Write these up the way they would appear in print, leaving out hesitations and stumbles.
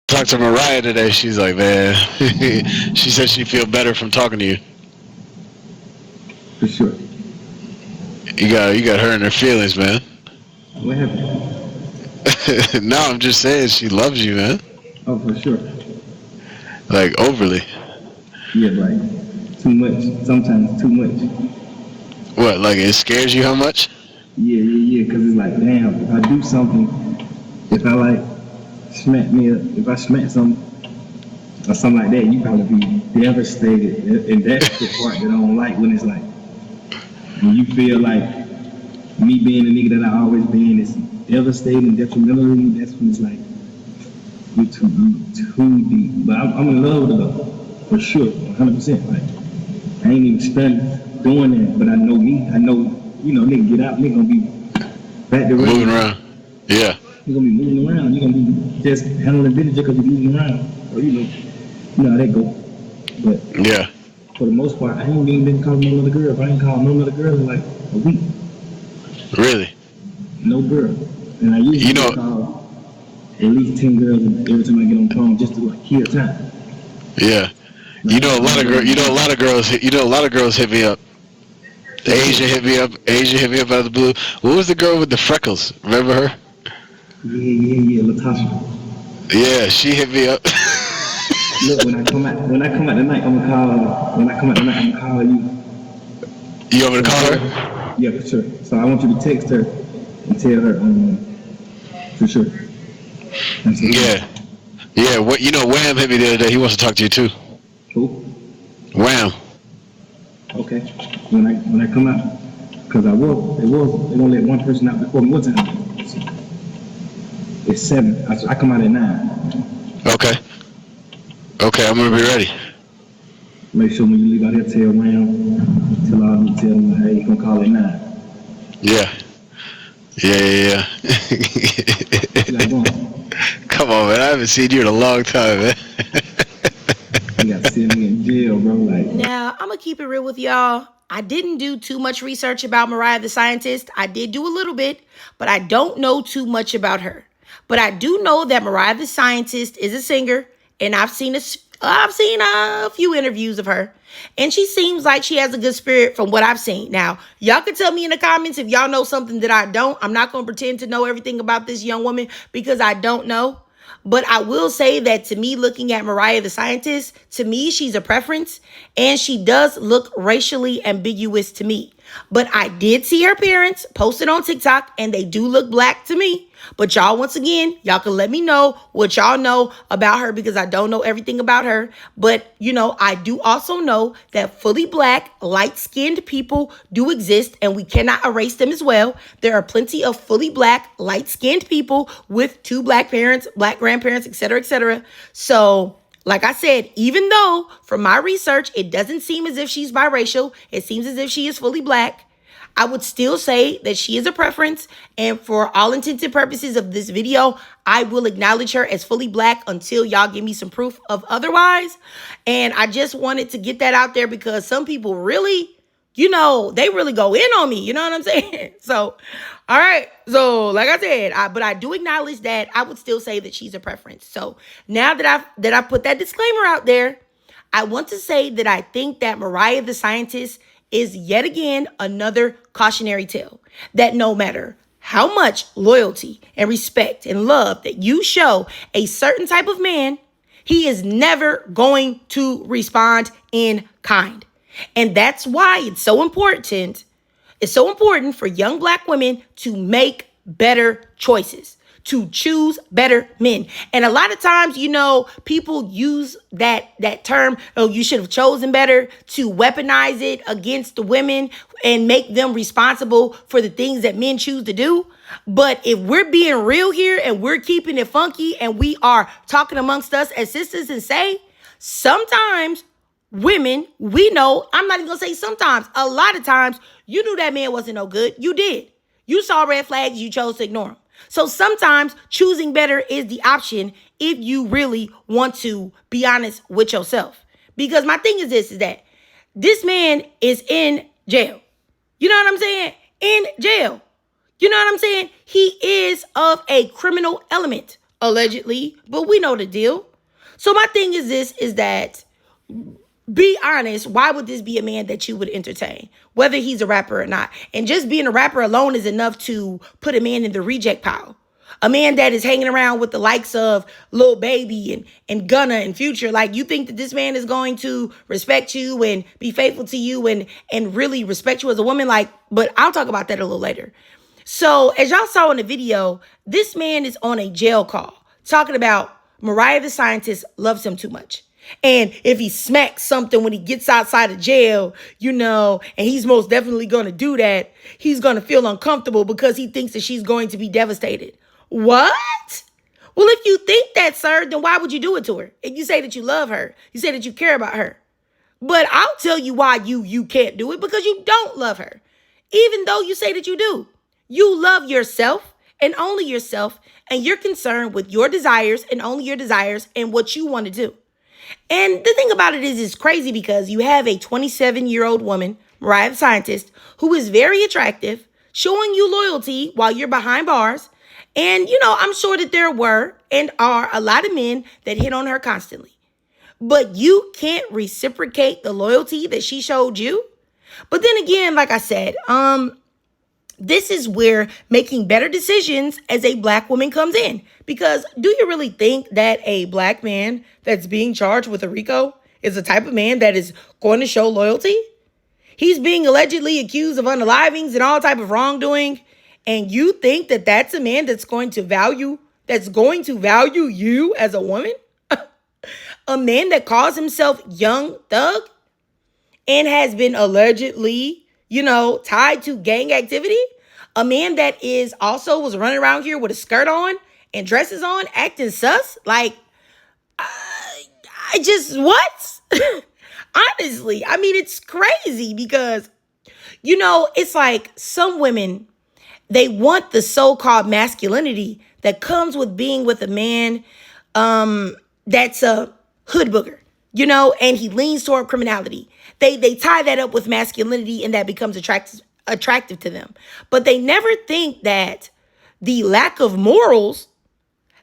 talked to Mariah today. She's like, man, she said she feel better from talking to you. For sure. You got her in her feelings, man. What happened? No, I'm just saying she loves you, man. Oh, for sure. Like overly. Yeah, like too much. Sometimes too much. What? Like it scares you how much? Yeah. Because it's like, damn, if I do something, if I like if I smack something or something like that, you probably be devastated. And that's the part that I don't like when it's like, when you feel like me being the nigga that I always been is devastating, detrimental to me, that's when it's like, you too deep. But I'm in love with her though, for sure, 100%. Like, I ain't even studying doing that, but I know me. I know, nigga get out, nigga gonna be back to Moving regular. around. Yeah. You're gonna be moving around. You're gonna be just handling business just because you're moving around. Or you know how that go. But Yeah. for the most part, I ain't even been calling no other girl. I ain't called no other girl in like a week. Really. No girl. And I You usually know. get called at least 10 girls every time I get on the phone just to like kill time. Yeah. But You I know a got lot one of girl girl. in You know a mind. lot of girls. You know a lot of girls hit me up. For sure. Asia hit me up. Asia hit me up out of the blue. What was the girl with the freckles? Remember her? Yeah, Latasha. Yeah, she hit me up. Look, when I come out tonight, I'm gonna call. When I come out tonight, I'm gonna call you. You want me to So call tell her? her. Yeah, for sure. So I want you to text her and tell her, for sure. And say hi. Yeah. Yeah. What? You know, Wham hit me the other day. He wants to talk to you too. Cool. Wham. Okay. When I come out, cause they gonna let one person out before me. What time? It's 7. I come out at 9. Okay. Okay. I'm gonna be So ready. make sure when you leave out here, tell them, hey, you gonna call at 9. Yeah. Yeah. What you got going? Come on, man. I haven't seen you in a long time, man. You got to send me in jail, bro. Like, Now, I'm going to keep it real with y'all. I didn't do too much research about Mariah the Scientist. I did do a little bit, but I don't know too much about her. But I do know that Mariah the Scientist is a singer, and I've seen a few interviews of her, and she seems like she has a good spirit from what I've seen. Now, y'all can tell me in the comments if y'all know something that I don't. I'm not going to pretend to know everything about this young woman because I don't know. But I will say that to me, looking at Mariah the Scientist, to me, she's a preference and she does look racially ambiguous to me. But I did see her parents posted on TikTok and they do look black to me. But y'all, once again, y'all can let me know what y'all know about her because I don't know everything about her. But, I do also know that fully black, light-skinned people do exist and we cannot erase them as well. There are plenty of fully black, light-skinned people with 2 black parents, black grandparents, etc., etc. So, like I said, even though from my research, it doesn't seem as if she's biracial, it seems as if she is fully black. I would still say that she is a preference. And for all intents and purposes of this video, I will acknowledge her as fully black until y'all give me some proof of otherwise. And I just wanted to get that out there because some people really, they really go in on me. You know what I'm saying? So, all right. So, like I said, but I do acknowledge that I would still say that she's a preference. So now that I've put that disclaimer out there, I want to say that I think that Mariah the Scientist is yet again another cautionary tale that no matter how much loyalty and respect and love that you show a certain type of man, he is never going to respond in kind. And that's why it's so important. It's so important for young black women to make better choices, to choose better men. And a lot of times, people use that term, oh, you should have chosen better, to weaponize it against the women and make them responsible for the things that men choose to do. But if we're being real here and we're keeping it funky and we are talking amongst us as sisters and say, sometimes women, we know, I'm not even gonna say sometimes, a lot of times, you knew that man wasn't no good. You did. You saw red flags, you chose to ignore them. So sometimes choosing better is the option if you really want to be honest with yourself. Because my thing is this, is that this man is in jail. You know what I'm saying? In jail. You know what I'm saying? He is of a criminal element. allegedly, but we know the deal. So my thing is this, is that, be honest, why would this be a man that you would entertain, whether he's a rapper or not? And just being a rapper alone is enough to put a man in the reject pile. A man that is hanging around with the likes of Lil Baby and Gunna and Future. Like, you think that this man is going to respect you and be faithful to you and really respect you as a woman? Like, but I'll talk about that a little later. So as y'all saw in the video, this man is on a jail call talking about Mariah the Scientist loves him too much. And if he smacks something when he gets outside of jail, and he's most definitely going to do that, he's going to feel uncomfortable because he thinks that she's going to be devastated. What? Well, if you think that, sir, then why would you do it to her? If you say that you love her, you say that you care about her. But I'll tell you why you can't do it, because you don't love her. Even though you say that you do. You love yourself and only yourself, and you're concerned with your desires and only your desires and what you want to do. And the thing about it is, it's crazy because you have a 27-year-old woman, Mariah the Scientist, who is very attractive, showing you loyalty while you're behind bars. And, I'm sure that there were and are a lot of men that hit on her constantly. But you can't reciprocate the loyalty that she showed you. But then again, like I said, this is where making better decisions as a black woman comes in. Because do you really think that a black man that's being charged with a RICO is the type of man that is going to show loyalty? He's being allegedly accused of unalivings and all type of wrongdoing. And you think that that's a man that's going to value you as a woman? A man that calls himself Young Thug and has been allegedly, tied to gang activity? A man that was running around here with a skirt on and dresses on, acting sus? Like, what? Honestly, it's crazy because, it's like some women, they want the so-called masculinity that comes with being with a man that's a hood booger, and he leans toward criminality. They tie that up with masculinity, and that becomes attractive to them. But they never think that the lack of morals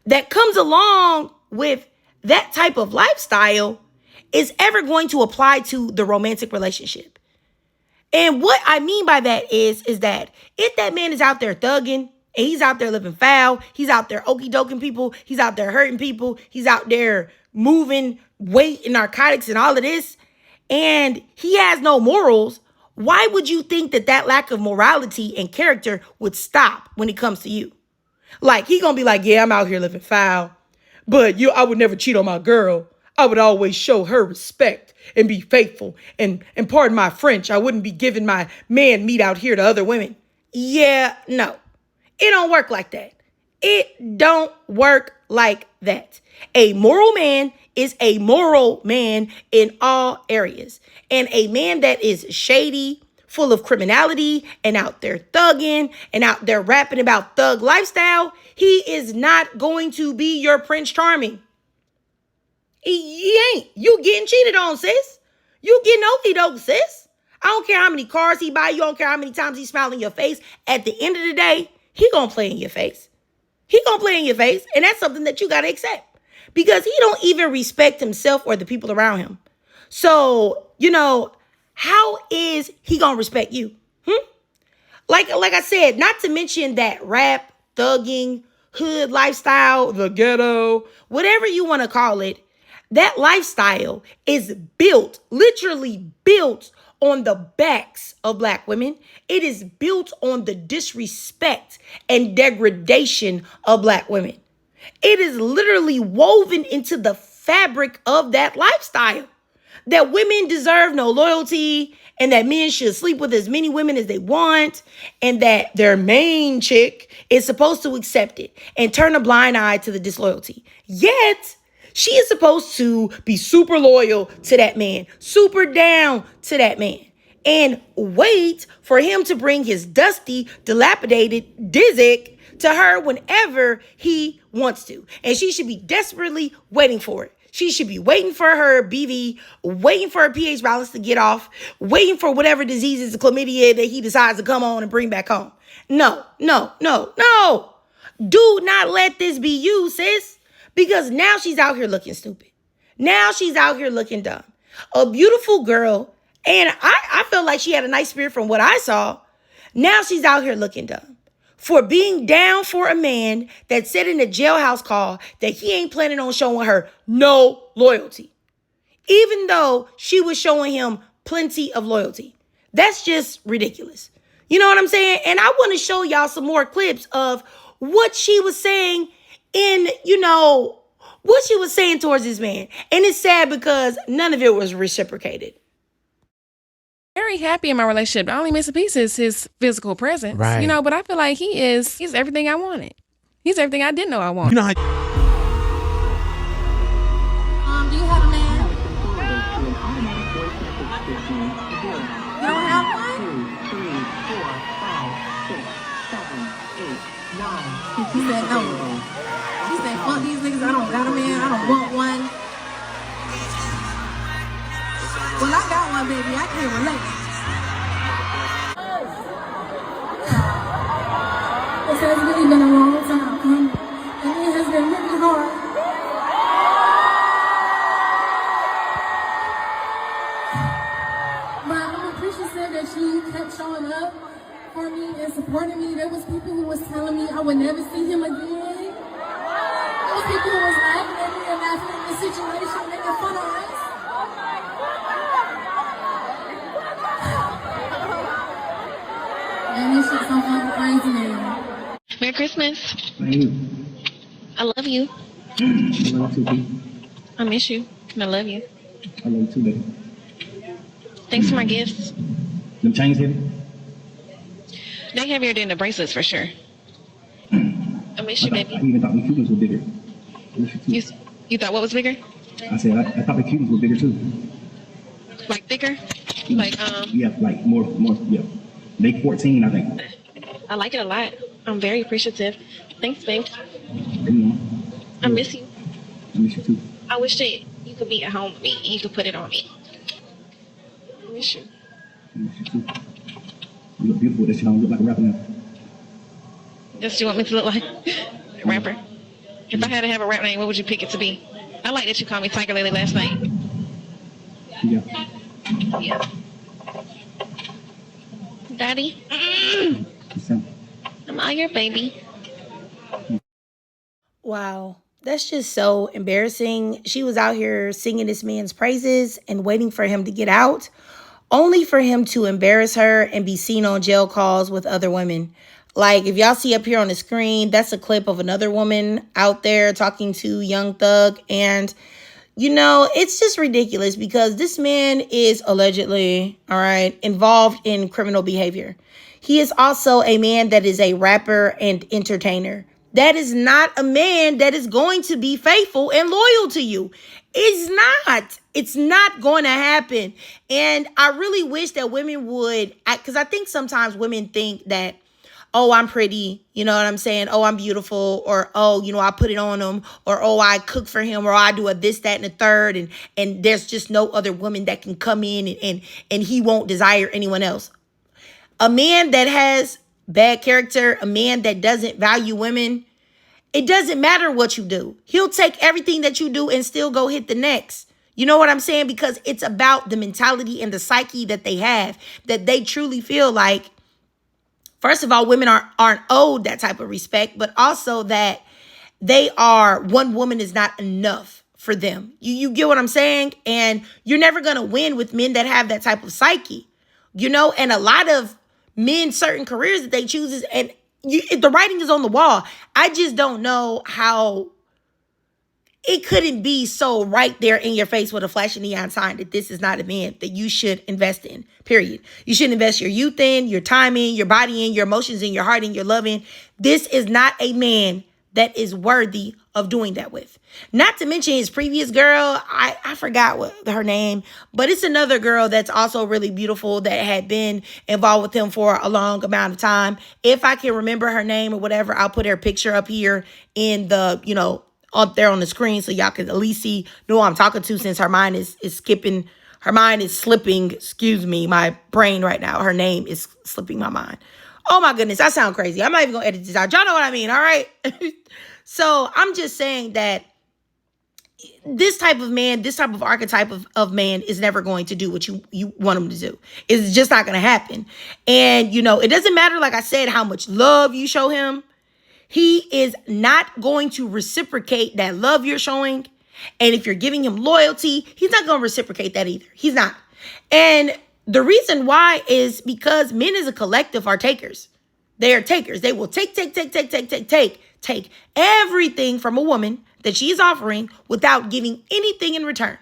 that comes along with that type of lifestyle is ever going to apply to the romantic relationship. And what I mean by that is that if that man is out there thugging and he's out there living foul, he's out there okie doking people, he's out there hurting people, he's out there moving weight and narcotics and all of this, and he has no morals, why would you think that lack of morality and character would stop when it comes to you? Like, he gonna be like, yeah, I'm out here living foul, but I would never cheat on my girl. I would always show her respect and be faithful. And pardon my French, I wouldn't be giving my man meat out here to other women. Yeah, no. It don't work like that. It don't work like that. A moral man is a moral man in all areas. And a man that is shady, full of criminality, and out there thugging, and out there rapping about thug lifestyle, he is not going to be your Prince Charming. He ain't. You getting cheated on, sis. You getting okey doke, sis. I don't care how many cars he buy. You don't care how many times he smile in your face. At the end of the day, he gonna play in your face. He gonna play in your face. And that's something that you gotta accept. Because he don't even respect himself or the people around him. So, how is he gonna respect you? Like I said, not to mention that rap, thugging, hood lifestyle, the ghetto, whatever you want to call it, that lifestyle is literally built on the backs of black women. It is built on the disrespect and degradation of black women. It is literally woven into the fabric of that lifestyle. That women deserve no loyalty, and that men should sleep with as many women as they want, and that their main chick is supposed to accept it and turn a blind eye to the disloyalty. Yet, she is supposed to be super loyal to that man, super down to that man, and wait for him to bring his dusty, dilapidated Dizzick to her whenever he wants to. And she should be desperately waiting for it. She should be waiting for her BV, waiting for her pH balance to get off, waiting for whatever diseases, chlamydia that he decides to come on and bring back home. No. Do not let this be you, sis. Because now she's out here looking stupid. Now she's out here looking dumb. A beautiful girl, and I felt like she had a nice spirit from what I saw. Now she's out here looking dumb. For being down for a man that said in a jailhouse call that he ain't planning on showing her no loyalty. Even though she was showing him plenty of loyalty. That's just ridiculous. You know what I'm saying? And I want to show y'all some more clips of what she was saying in, what she was saying towards this man. And it's sad because none of it was reciprocated. Very happy in my relationship. The only missing piece is his physical presence. Right. But I feel like he's everything I wanted. He's everything I didn't know I wanted. You know how Do you have a man? You don't have one? He said no. He said, fuck these niggas, I don't got a man, I don't want one. Well, I got one, baby, I can't relate. It has really been a long time coming, and it has been really hard. But Prisha said that she kept showing up for me and supporting me. There was people who was telling me I would never see him again. There was people who was laughing at me and laughing at the situation, making fun of us. And this shit's so fucking crazy now. Merry Christmas. Thank you. I love you. I love you too, B. I miss you. And I love you. I love you too, baby. Thanks for my gifts. Them chains heavy? They heavier than the bracelets for sure. I miss you, I baby. even thought the Cubans were bigger. I miss you too. You thought what was bigger? I said, I thought the Cubans were bigger too. Like thicker? Like, Yeah, like more, yeah. They 14, I think. I like it a lot. I'm very appreciative. Thanks, babe. You know, I miss you. I miss you too. I wish that you could be at home with me and you could put it on me. I miss you. I miss you too. You look beautiful. That shit don't look like a rapper now. That's what you want me to look like? A rapper? If I had to have a rap name, what would you pick it to be? I like that you called me Tiger Lily last night. Yeah. Yeah. Daddy, So, I'm all your baby. Wow. That's just so embarrassing. She was out here singing this man's praises and waiting for him to get out, only for him to embarrass her and be seen on jail calls with other women. Like, if y'all see up here on the screen, that's a clip of another woman out there talking to Young Thug. And, it's just ridiculous because this man is allegedly, all right, involved in criminal behavior. He is also a man that is a rapper and entertainer. That is not a man that is going to be faithful and loyal to you. It's not. It's not going to happen. And I really wish that women would, because I think sometimes women think that, oh, I'm pretty, you know what I'm saying? Oh, I'm beautiful, or, oh, I put it on him, or, oh, I cook for him, or I do a this, that, and the third, and there's just no other woman that can come in and he won't desire anyone else. A man that has bad character, a man that doesn't value women, it doesn't matter what you do. He'll take everything that you do and still go hit the next. You know what I'm saying? Because it's about the mentality and the psyche that they have, that they truly feel like, first of all, women aren't owed that type of respect, but also that one woman is not enough for them. You get what I'm saying? And you're never going to win with men that have that type of psyche, and a lot of men, certain careers that they choose, and the writing is on the wall. I just don't know how it couldn't be so right there in your face with a flashing neon sign that this is not a man that you should invest in, period. You should invest your youth in, your time in, your body in, your emotions in, your heart in, your love in. This is not a man that is worthy of doing that with. Not to mention his previous girl, I forgot what her name, but it's another girl that's also really beautiful that had been involved with him for a long amount of time. If I can remember her name or whatever, I'll put her picture up here in the, up there on the screen so y'all can at least see who I'm talking to, since her mind is skipping. Her mind is slipping, excuse me, my brain right now. Her name is slipping my mind. Oh my goodness, I sound crazy. I'm not even gonna edit this out. Y'all know what I mean, all right? So I'm just saying that this type of man, this type of archetype of man is never going to do what you want him to do. It's just not going to happen. And, it doesn't matter, like I said, how much love you show him. He is not going to reciprocate that love you're showing. And if you're giving him loyalty, he's not going to reciprocate that either. He's not. And the reason why is because men as a collective are takers. They are takers. They will take everything from a woman that she is offering without giving anything in return.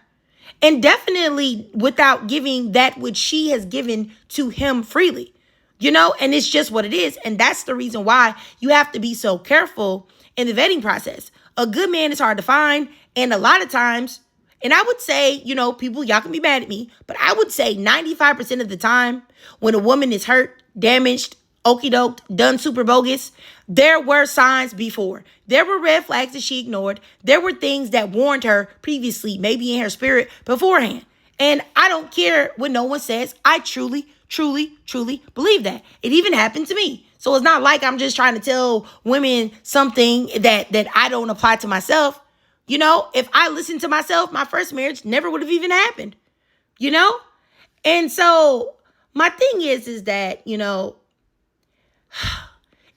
And definitely without giving that which she has given to him freely. And it's just what it is. And that's the reason why you have to be so careful in the vetting process. A good man is hard to find. And a lot of times, and I would say, people, y'all can be mad at me, but I would say 95% of the time when a woman is hurt, damaged, okie doked, done super bogus, there were signs before. There were red flags that she ignored. There were things that warned her previously, maybe in her spirit beforehand. And I don't care what no one says. I truly believe that. It even happened to me. So it's not like I'm just trying to tell women something that I don't apply to myself. If I listened to myself, my first marriage never would have even happened. And so my thing is that,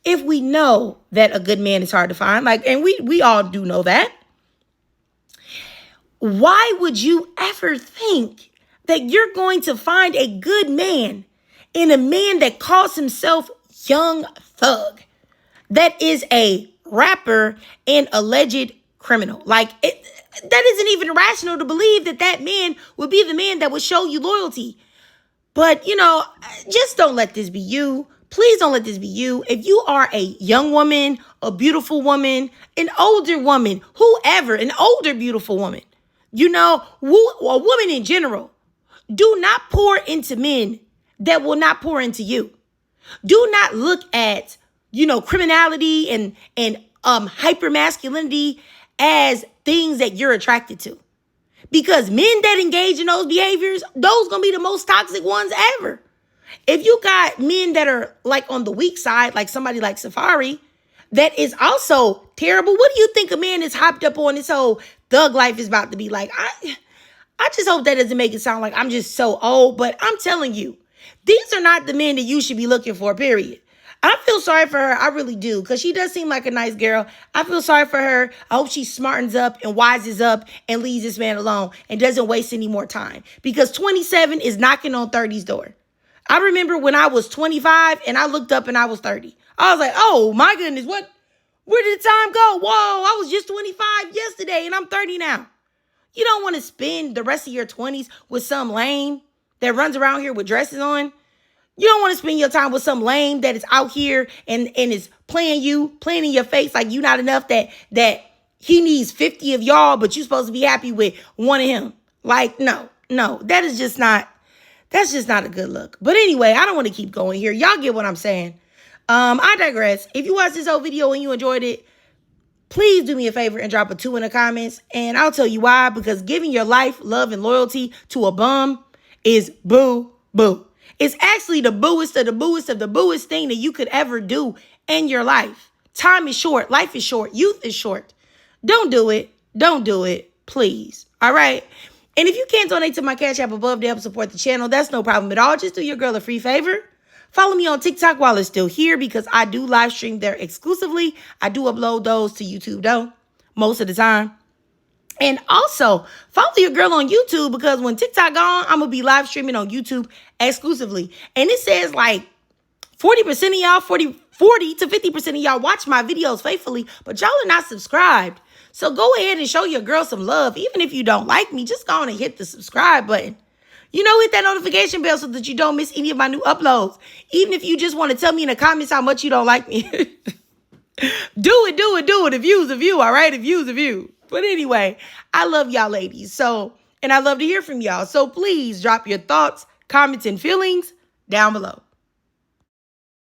if we know that a good man is hard to find, and we all do know that, why would you ever think that you're going to find a good man in a man that calls himself Young Thug, that is a rapper and alleged criminal? That isn't even rational to believe that man would be the man that would show you loyalty. But, just don't let this be you. Please don't let this be you. If you are a young woman, a beautiful woman, an older woman, whoever, an older beautiful woman, a woman in general, do not pour into men that will not pour into you. Do not look at, criminality and hypermasculinity as things that you're attracted to. Because men that engage in those behaviors, those gonna be the most toxic ones ever. If you got men that are on the weak side, like somebody like Safari, that is also terrible. What do you think a man is hopped up on this whole thug life is about to be like? I just hope that doesn't make it sound like I'm just so old, but I'm telling you, these are not the men that you should be looking for, period. I feel sorry for her. I really do, because she does seem like a nice girl. I feel sorry for her. I hope she smartens up and wises up and leaves this man alone and doesn't waste any more time, because 27 is knocking on 30's door. I remember when I was 25 and I looked up and I was 30. I was like, oh my goodness, where did the time go? Whoa, I was just 25 yesterday and I'm 30 now. You don't want to spend the rest of your 20s with some lame that runs around here with dresses on. You don't want to spend your time with some lame that is out here and is playing in your face like you not enough, that he needs 50 of y'all, but you're supposed to be happy with one of him. No, that's just not a good look. But anyway, I don't want to keep going here. Y'all get what I'm saying. I digress. If you watched this whole video and you enjoyed it, please do me a favor and drop a 2 in the comments. And I'll tell you why. Because giving your life, love, and loyalty to a bum is boo. It's actually the booest of the booest thing that you could ever do in your life. Time is short. Life is short. Youth is short. Don't do it. Don't do it. Please. All right. And if you can't donate to my Cash App above to help support the channel, that's no problem at all. Just do your girl a free favor. Follow me on TikTok while it's still here, because I do live stream there exclusively. I do upload those to YouTube though, most of the time. And also, follow your girl on YouTube, because when TikTok gone, I'm going to be live streaming on YouTube exclusively. And it says 40% of y'all, 40 to 50% of y'all watch my videos faithfully, but y'all are not subscribed. So go ahead and show your girl some love. Even if you don't like me, just go on and hit the subscribe button. Hit that notification bell so that you don't miss any of my new uploads. Even if you just want to tell me in the comments how much you don't like me. Do it. A view's a view, all right? A view's a view. But anyway, I love y'all ladies. And I love to hear from y'all. So please drop your thoughts, comments, and feelings down below.